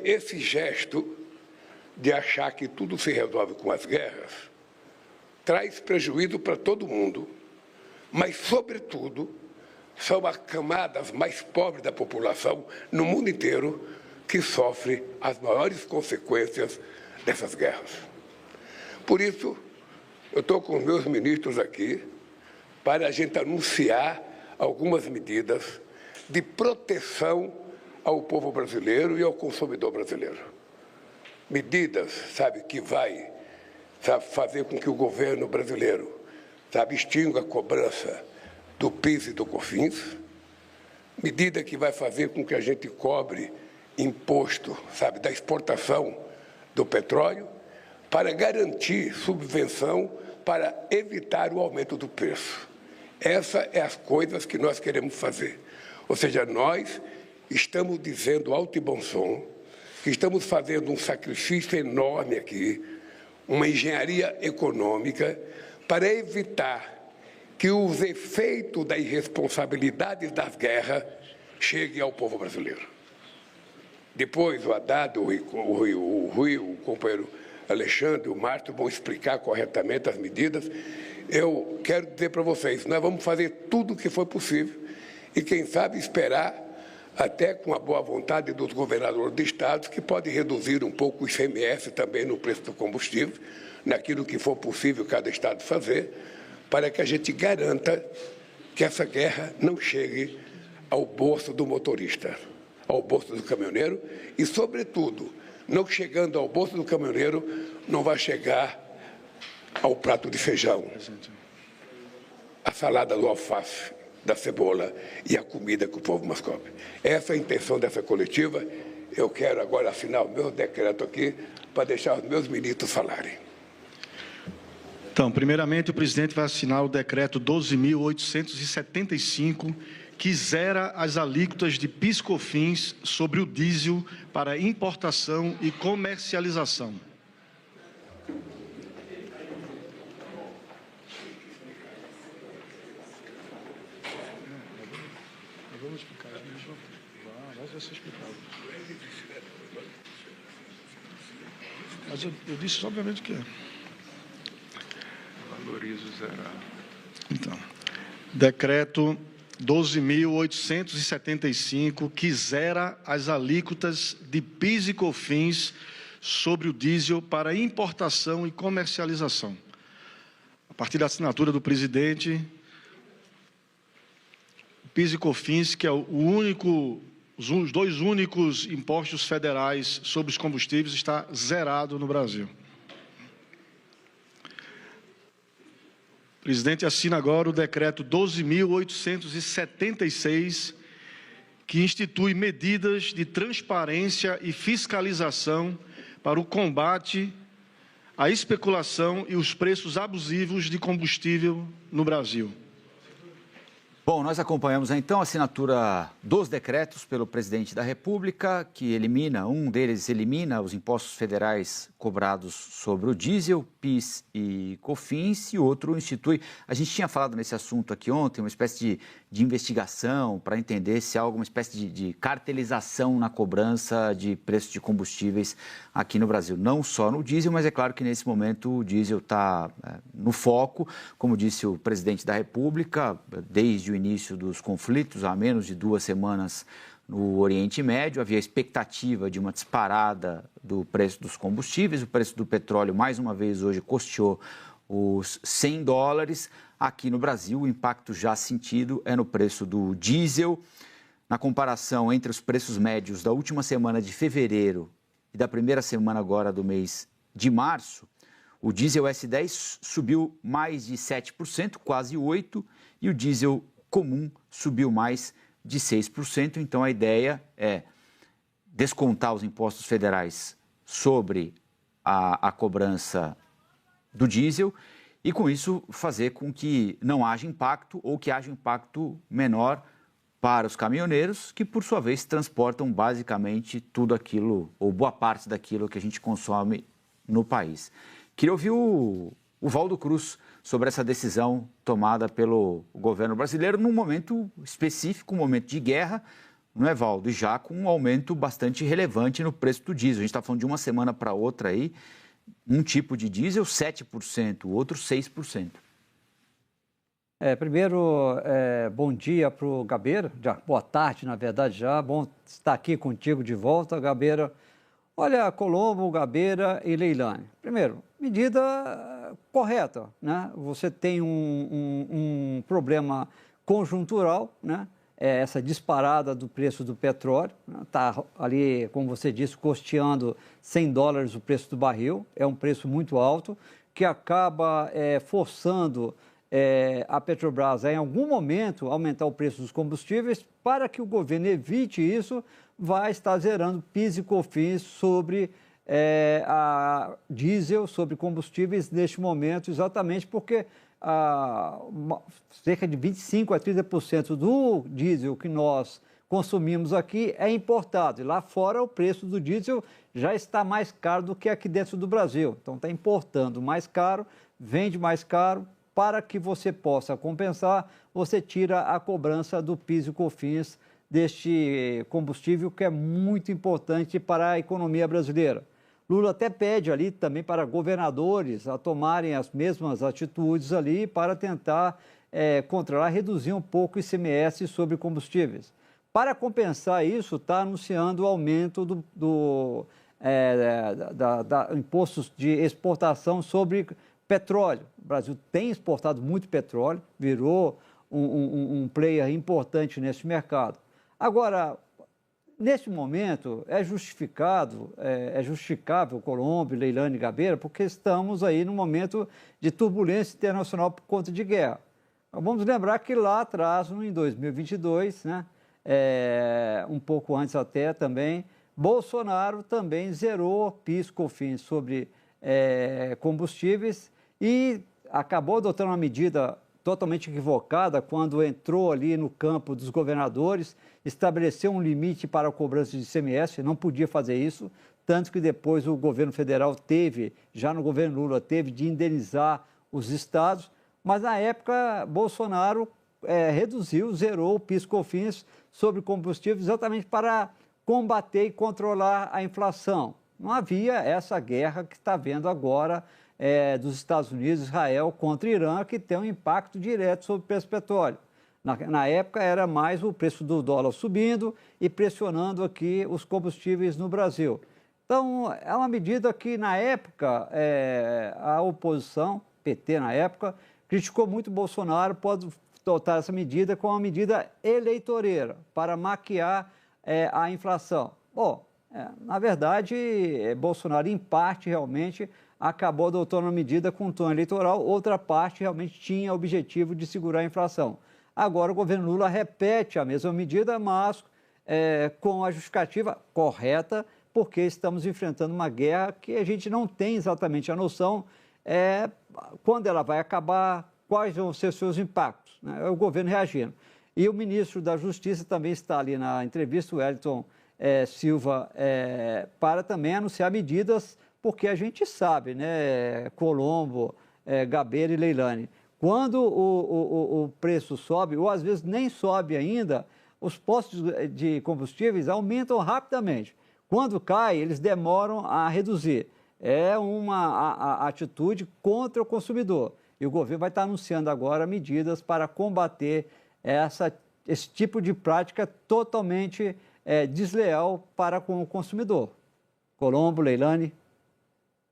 Esse gesto de achar que tudo se resolve com as guerras traz prejuízo para todo mundo, mas, sobretudo, são as camadas mais pobres da população no mundo inteiro que sofrem as maiores consequências dessas guerras. Por isso, eu estou com os meus ministros aqui para a gente anunciar algumas medidas de proteção ao povo brasileiro e ao consumidor brasileiro. Medidas, que vai fazer com que o governo brasileiro, extinga a cobrança do PIS e do COFINS, medida que vai fazer com que a gente cobre imposto, da exportação do petróleo, para garantir subvenção para evitar o aumento do preço. Essas são as coisas que nós queremos fazer. Ou seja, nós estamos dizendo alto e bom som que estamos fazendo um sacrifício enorme aqui, uma engenharia econômica, para evitar que os efeitos da irresponsabilidade das guerras cheguem ao povo brasileiro. Depois o Haddad, o Rui, o companheiro Alexandre, o Márcio vão explicar corretamente as medidas. Eu quero dizer para vocês, nós vamos fazer tudo o que for possível e, quem sabe, esperar até com a boa vontade dos governadores de estados, que pode reduzir um pouco o ICMS também no preço do combustível, naquilo que for possível cada estado fazer, para que a gente garanta que essa guerra não chegue ao bolso do motorista, ao bolso do caminhoneiro e, sobretudo, não chegando ao bolso do caminhoneiro, não vai chegar ao prato de feijão, a salada do alface, da cebola e a comida que o povo mais come. Essa é a intenção dessa coletiva. Eu quero agora assinar o meu decreto aqui para deixar os meus ministros falarem. Então, primeiramente, o presidente vai assinar o decreto 12.875, que zera as alíquotas de PIS/COFINS sobre o diesel para importação e comercialização. Vamos explicar. Vai ser explicado. Mas eu disse, obviamente, que é. Valorizo zerar. Então, decreto 12.875, que zera as alíquotas de PIS e COFINS sobre o diesel para importação e comercialização. A partir da assinatura do presidente, o PIS e COFINS, que é os dois únicos impostos federais sobre os combustíveis, está zerado no Brasil. O presidente assina agora o decreto 12.876, que institui medidas de transparência e fiscalização para o combate à especulação e os preços abusivos de combustível no Brasil. Bom, nós acompanhamos então a assinatura dos decretos pelo presidente da República, que um deles elimina os impostos federais cobrados sobre o diesel, PIS e COFINS, e outro institui. A gente tinha falado nesse assunto aqui ontem, uma espécie de investigação para entender se há alguma espécie de cartelização na cobrança de preços de combustíveis aqui no Brasil. Não só no diesel, mas é claro que nesse momento o diesel está no foco, como disse o presidente da República, desde o início dos conflitos, há menos de 2 semanas no Oriente Médio, havia expectativa de uma disparada do preço dos combustíveis, o preço do petróleo, mais uma vez, hoje costeou os $100. Aqui no Brasil, o impacto já sentido é no preço do diesel. Na comparação entre os preços médios da última semana de fevereiro e da primeira semana agora do mês de março, o diesel S10 subiu mais de 7%, quase 8%, e o diesel comum subiu mais de 6%. Então, a ideia é descontar os impostos federais sobre a cobrança do diesel e, com isso, fazer com que não haja impacto ou que haja impacto menor para os caminhoneiros, que, por sua vez, transportam basicamente tudo aquilo, ou boa parte daquilo que a gente consome no país. Queria ouvir o Waldo Cruz sobre essa decisão tomada pelo governo brasileiro num momento específico, um momento de guerra, não é, Valdo? E já com um aumento bastante relevante no preço do diesel. A gente está falando de uma semana para outra aí, um tipo de diesel 7%, o outro 6%. Primeiro, bom dia para o Gabeira, boa tarde, na verdade, já. Bom estar aqui contigo de volta, Gabeira. Olha, Colombo, Gabeira e Leilani. Primeiro, medida correta, né? Você tem um problema conjuntural, né? Essa disparada do preço do petróleo, está ali, como você disse, custeando $100 o preço do barril, é um preço muito alto, que acaba forçando a Petrobras a, em algum momento, aumentar o preço dos combustíveis. Para que o governo evite isso, vai estar zerando PIS e COFINS sobre a diesel, sobre combustíveis neste momento, exatamente porque cerca de 25% a 30% do diesel que nós consumimos aqui é importado. E lá fora o preço do diesel já está mais caro do que aqui dentro do Brasil. Então está importando mais caro, vende mais caro. Para que você possa compensar, você tira a cobrança do PIS e COFINS deste combustível, que é muito importante para a economia brasileira. Lula até pede ali também para governadores a tomarem as mesmas atitudes ali para tentar controlar, reduzir um pouco o ICMS sobre combustíveis. Para compensar isso, está anunciando o aumento do impostos de exportação sobre petróleo. O Brasil tem exportado muito petróleo, virou um player importante nesse mercado. Agora, neste momento, é justificável Colombo, Leilani e Gabeira, porque estamos aí num momento de turbulência internacional por conta de guerra. Vamos lembrar que lá atrás, em 2022, né, um pouco antes até também, Bolsonaro também zerou PIS e COFINS sobre combustíveis e acabou adotando uma medida totalmente equivocada quando entrou ali no campo dos governadores, estabeleceu um limite para a cobrança de ICMS, não podia fazer isso, tanto que depois o governo federal teve, já no governo Lula, teve de indenizar os estados, mas na época Bolsonaro reduziu, zerou o PIS e COFINS sobre combustíveis exatamente para combater e controlar a inflação. Não havia essa guerra que está havendo agora dos Estados Unidos e Israel contra o Irã, que tem um impacto direto sobre o preço do petróleo. Na época era mais o preço do dólar subindo e pressionando aqui os combustíveis no Brasil. Então, é uma medida que, na época, a oposição, PT na época, criticou muito o Bolsonaro, pode adotar essa medida como uma medida eleitoreira, para maquiar a inflação. Bom, na verdade, Bolsonaro, em parte, realmente, acabou adotando uma medida com tom eleitoral, outra parte realmente tinha o objetivo de segurar a inflação. Agora o governo Lula repete a mesma medida, mas com a justificativa correta, porque estamos enfrentando uma guerra que a gente não tem exatamente a noção quando ela vai acabar, quais vão ser seus impactos, né? É o governo reagindo. E o ministro da Justiça também está ali na entrevista, o Wellington Silva, para também anunciar medidas, porque a gente sabe, né, Colombo, Gabeira e Leilani, quando o preço sobe, ou às vezes nem sobe ainda, os postos de combustíveis aumentam rapidamente. Quando cai, eles demoram a reduzir. É uma atitude contra o consumidor. E o governo vai estar anunciando agora medidas para combater esse tipo de prática totalmente desleal para com o consumidor. Colombo, Leilani.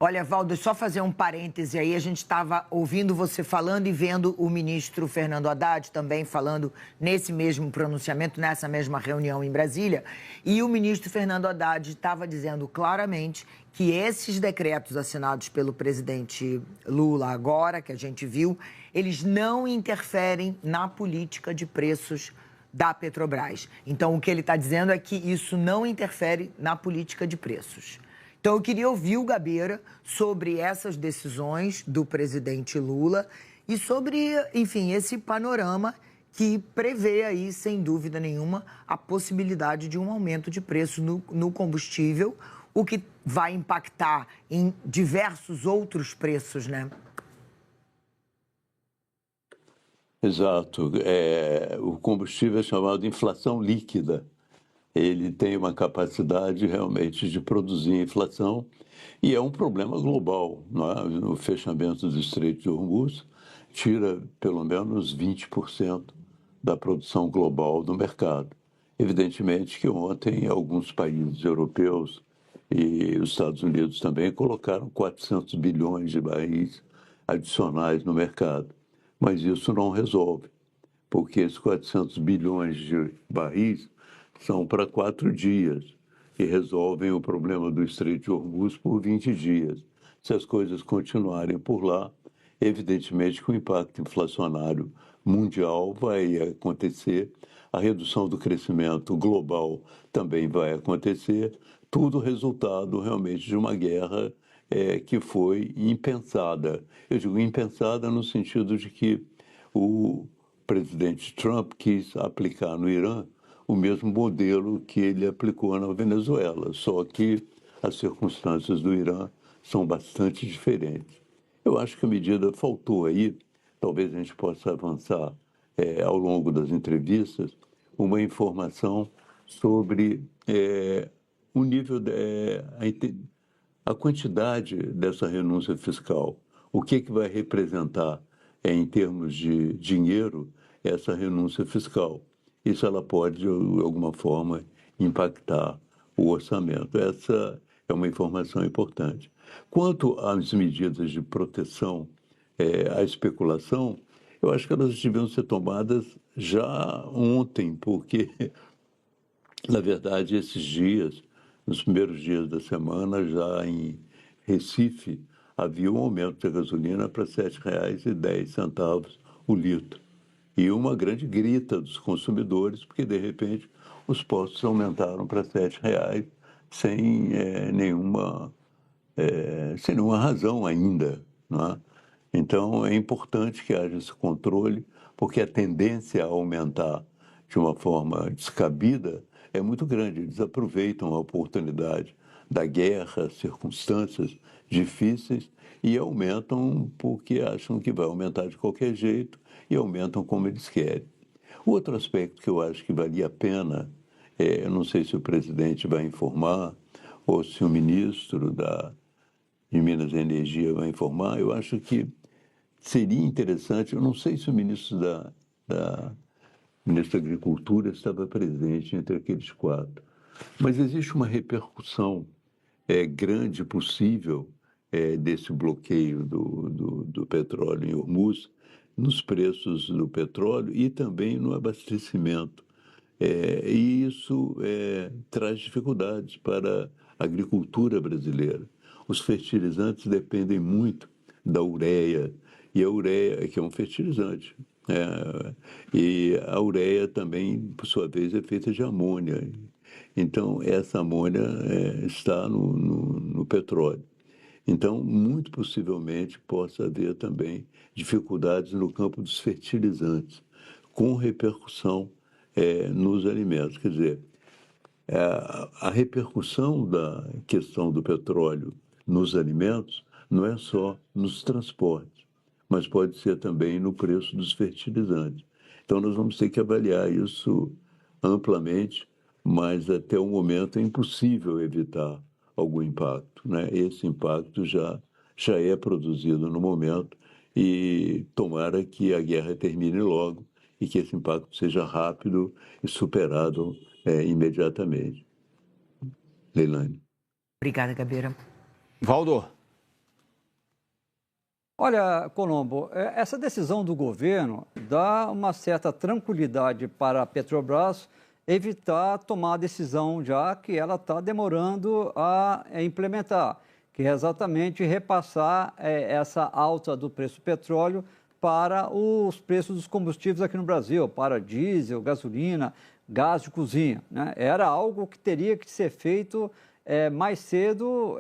Olha, Valdo, só fazer um parêntese aí, a gente estava ouvindo você falando e vendo o ministro Fernando Haddad também falando nesse mesmo pronunciamento, nessa mesma reunião em Brasília, e o ministro Fernando Haddad estava dizendo claramente que esses decretos assinados pelo presidente Lula agora, que a gente viu, eles não interferem na política de preços da Petrobras. Então, o que ele está dizendo é que isso não interfere na política de preços. Então, eu queria ouvir o Gabeira sobre essas decisões do presidente Lula e sobre, enfim, esse panorama que prevê aí, sem dúvida nenhuma, a possibilidade de um aumento de preço no combustível, o que vai impactar em diversos outros preços, né? Exato. O combustível é chamado de inflação líquida. ele tem uma capacidade realmente de produzir inflação e é um problema global, não é? O fechamento do Estreito de Hormuz tira pelo menos 20% da produção global do mercado. Evidentemente que ontem alguns países europeus e os Estados Unidos também colocaram 400 bilhões de barris adicionais no mercado, mas isso não resolve, porque esses 400 bilhões de barris são para 4 dias e resolvem o problema do Estreito de Hormuz por 20 dias. Se as coisas continuarem por lá, evidentemente que o impacto inflacionário mundial vai acontecer, a redução do crescimento global também vai acontecer, tudo resultado realmente de uma guerra que foi impensada. Eu digo impensada no sentido de que o presidente Trump quis aplicar no Irã o mesmo modelo que ele aplicou na Venezuela, só que as circunstâncias do Irã são bastante diferentes. Eu acho que a medida faltou aí, talvez a gente possa avançar ao longo das entrevistas, uma informação sobre o nível, a quantidade dessa renúncia fiscal, o que vai representar em termos de dinheiro essa renúncia fiscal. Isso ela pode, de alguma forma, impactar o orçamento. Essa é uma informação importante. Quanto às medidas de proteção à especulação, eu acho que elas deviam ser tomadas já ontem, porque, na verdade, esses dias, nos primeiros dias da semana, já em Recife, havia um aumento da gasolina para R$ 7,10 o litro. E uma grande grita dos consumidores, porque, de repente, os postos aumentaram para R$ 7,00 sem nenhuma razão ainda, não é? Então, é importante que haja esse controle, porque a tendência a aumentar de uma forma descabida é muito grande. Eles aproveitam a oportunidade da guerra, circunstâncias difíceis, e aumentam porque acham que vai aumentar de qualquer jeito e aumentam como eles querem. O outro aspecto que eu acho que valia a pena, eu não sei se o presidente vai informar ou se o ministro de Minas e Energia vai informar, eu acho que seria interessante, eu não sei se o ministro ministro da Agricultura estava presente entre aqueles 4, mas existe uma repercussão grande possível desse bloqueio do petróleo em Hormuz nos preços do petróleo e também no abastecimento. E isso traz dificuldades para a agricultura brasileira. Os fertilizantes dependem muito da ureia, e a ureia, que é um fertilizante, e a ureia também, por sua vez, é feita de amônia. Então, essa amônia está no petróleo. Então, muito possivelmente, possa haver também dificuldades no campo dos fertilizantes, com repercussão nos alimentos. Quer dizer, a repercussão da questão do petróleo nos alimentos não é só nos transportes, mas pode ser também no preço dos fertilizantes. Então, nós vamos ter que avaliar isso amplamente, mas até o momento é impossível evitar algum impacto, né? Esse impacto já é produzido no momento e tomara que a guerra termine logo e que esse impacto seja rápido e superado imediatamente. Leilane. Obrigada, Gabeira. Valdo. Olha, Colombo, essa decisão do governo dá uma certa tranquilidade para a Petrobras evitar tomar a decisão já que ela está demorando a implementar, que é exatamente repassar essa alta do preço do petróleo para os preços dos combustíveis aqui no Brasil, para diesel, gasolina, gás de cozinha, né? Era algo que teria que ser feito mais cedo,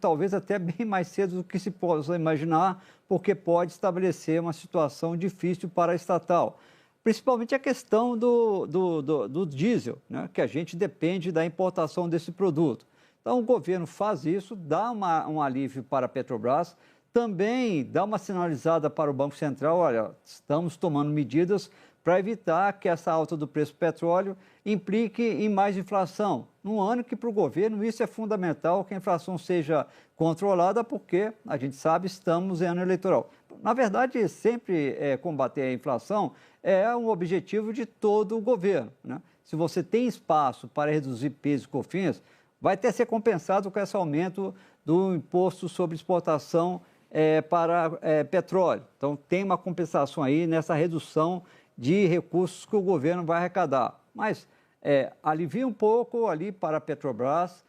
talvez até bem mais cedo do que se possa imaginar, porque pode estabelecer uma situação difícil para a estatal. Principalmente a questão do diesel, né, que a gente depende da importação desse produto. Então, o governo faz isso, dá um alívio para a Petrobras, também dá uma sinalizada para o Banco Central, olha, estamos tomando medidas para evitar que essa alta do preço do petróleo implique em mais inflação. Num ano que, para o governo, isso é fundamental, que a inflação seja controlada, porque, a gente sabe, estamos em ano eleitoral. Na verdade, sempre combater a inflação é um objetivo de todo o governo, né? Se você tem espaço para reduzir PIS e COFINS, vai ter que ser compensado com esse aumento do imposto sobre exportação para petróleo. Então, tem uma compensação aí nessa redução de recursos que o governo vai arrecadar. Mas alivia um pouco ali para a Petrobras,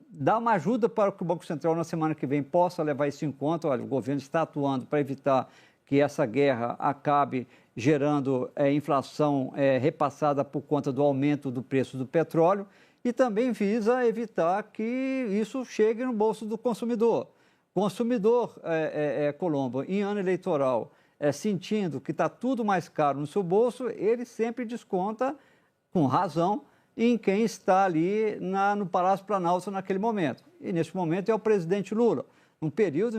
dá uma ajuda para que o Banco Central na semana que vem possa levar isso em conta. Olha, o governo está atuando para evitar que essa guerra acabe gerando inflação repassada por conta do aumento do preço do petróleo e também visa evitar que isso chegue no bolso do consumidor. Consumidor, Colombo, em ano eleitoral, sentindo que está tudo mais caro no seu bolso, ele sempre desconta, com razão, em quem está ali no Palácio Planalto naquele momento. E, nesse momento, é o presidente Lula. Num período,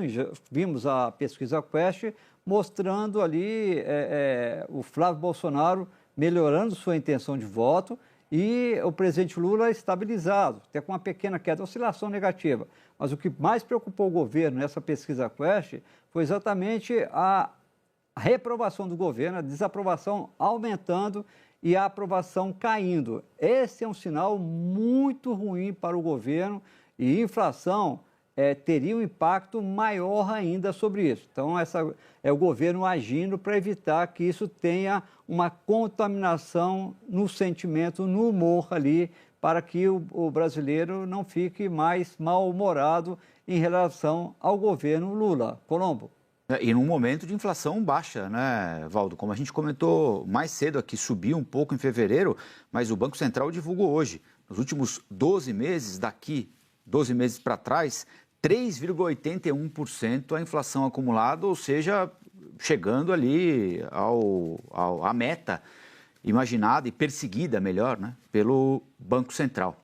vimos a pesquisa Quest mostrando ali o Flávio Bolsonaro melhorando sua intenção de voto e o presidente Lula estabilizado, até com uma pequena queda, oscilação negativa. Mas o que mais preocupou o governo nessa pesquisa Quest foi exatamente a reprovação do governo, a desaprovação aumentando e a aprovação caindo. Esse é um sinal muito ruim para o governo e inflação teria um impacto maior ainda sobre isso. Então, é o governo agindo para evitar que isso tenha uma contaminação no sentimento, no humor ali, para que o brasileiro não fique mais mal-humorado em relação ao governo Lula. Colombo. E num momento de inflação baixa, né, Valdo? Como a gente comentou mais cedo aqui, subiu um pouco em fevereiro, mas o Banco Central divulgou hoje, nos últimos 12 meses, daqui 12 meses para trás, 3,81% a inflação acumulada, ou seja, chegando ali à meta imaginada e perseguida, melhor, né, pelo Banco Central.